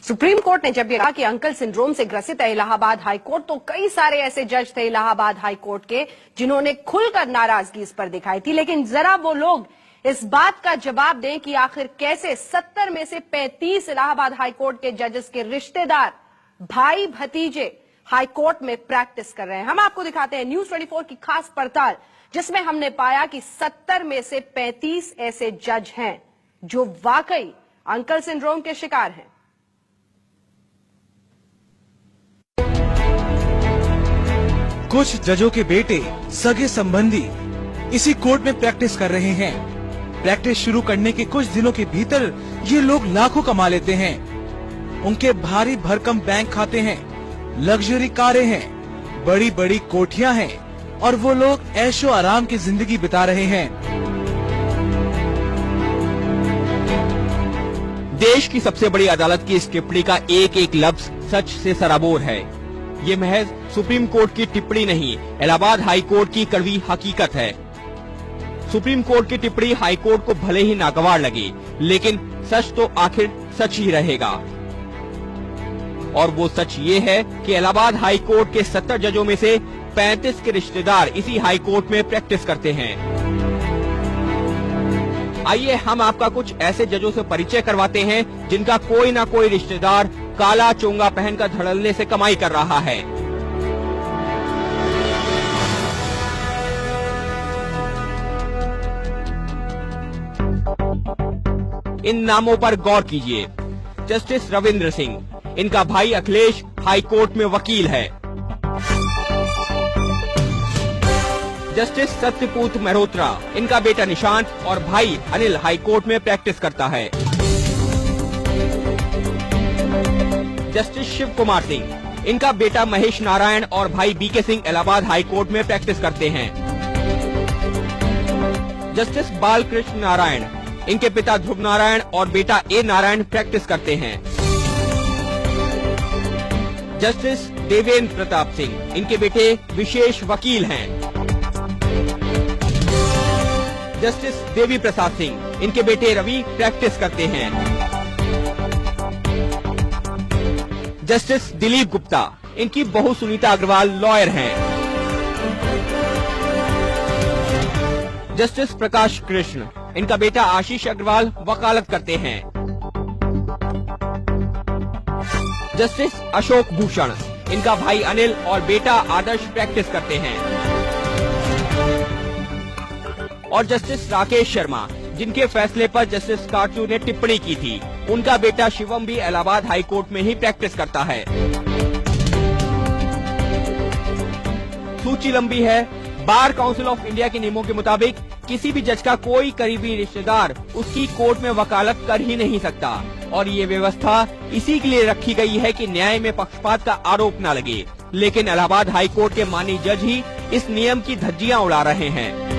Supreme court ने जब ये कहा कि अंकल सिंड्रोम से ग्रसित है इलाहाबाद हाई कोर्ट, तो कई सारे ऐसे जज थे इलाहाबाद हाई कोर्ट के जिन्होंने खुलकर नाराजगी इस पर दिखाई थी। लेकिन जरा वो लोग इस बात का जवाब दें कि आखिर कैसे 70 में से 35 इलाहाबाद हाई कोर्ट के जजेस के रिश्तेदार भाई भतीजे हाई कोर्ट में प्रैक्टिस कर रहे हैं। हम आपको दिखाते हैं न्यूज 24 की खास पड़ताल, जिसमें हमने पाया कि 70 में से 35 ऐसे जज हैं जो वाकई अंकल सिंड्रोम के शिकार हैं। कुछ जजों के बेटे सगे संबंधी इसी कोर्ट में प्रैक्टिस कर रहे हैं। प्रैक्टिस शुरू करने के कुछ दिनों के भीतर ये लोग लाखों कमा लेते हैं। उनके भारी भरकम बैंक खाते हैं, लग्जरी कारें हैं, बड़ी बड़ी कोठियां हैं और वो लोग ऐशो आराम की जिंदगी बिता रहे हैं। देश की सबसे बड़ी अदालत की इस टिप्पणी का एक एक लफ्ज सच से सराबोर है। ये महज सुप्रीम कोर्ट की टिप्पणी नहीं, इलाहाबाद हाई कोर्ट की कड़वी हकीकत है। सुप्रीम कोर्ट की टिप्पणी हाई कोर्ट को भले ही नागवार लगे, लेकिन सच तो आखिर सच ही रहेगा। और वो सच ये है कि इलाहाबाद हाई कोर्ट के 70 जजों में से 35 के रिश्तेदार इसी हाई कोर्ट में प्रैक्टिस करते हैं। आइए हम आपका कुछ ऐसे जजों से परिचय करवाते हैं जिनका कोई ना कोई रिश्तेदार काला चोंगा पहनकर धड़ल्ले से कमाई कर रहा है। इन नामों पर गौर कीजिए। जस्टिस रविंद्र सिंह, इनका भाई अखिलेश हाई कोर्ट में वकील है। जस्टिस सत्यपूत मल्होत्रा, इनका बेटा निशांत और भाई अनिल हाई कोर्ट में प्रैक्टिस करता है। जस्टिस शिव कुमार सिंह, इनका बेटा महेश नारायण और भाई बीके सिंह इलाहाबाद हाई कोर्ट में प्रैक्टिस करते हैं। जस्टिस बालकृष्ण नारायण, इनके पिता ध्रुव नारायण और बेटा ए नारायण प्रैक्टिस करते हैं। जस्टिस देवेंद्र प्रताप सिंह, इनके बेटे विशेष वकील हैं। जस्टिस देवी प्रसाद सिंह, इनके बेटे रवि प्रैक्टिस करते हैं। जस्टिस दिलीप गुप्ता, इनकी बहू सुनीता अग्रवाल लॉयर हैं। जस्टिस प्रकाश कृष्ण, इनका बेटा आशीष अग्रवाल वकालत करते हैं। जस्टिस अशोक भूषण, इनका भाई अनिल और बेटा आदर्श प्रैक्टिस करते हैं। और जस्टिस राकेश शर्मा, जिनके फैसले पर जस्टिस काटजू ने टिप्पणी की थी, उनका बेटा शिवम भी इलाहाबाद हाई कोर्ट में ही प्रैक्टिस करता है। सूची लंबी है। बार काउंसिल ऑफ इंडिया के नियमों के मुताबिक किसी भी जज का कोई करीबी रिश्तेदार उसकी कोर्ट में वकालत कर ही नहीं सकता, और ये व्यवस्था इसी के लिए रखी गई है कि न्याय में पक्षपात का आरोप न लगे। लेकिन इलाहाबाद हाई कोर्ट के माननीय जज ही इस नियम की धज्जियां उड़ा रहे हैं।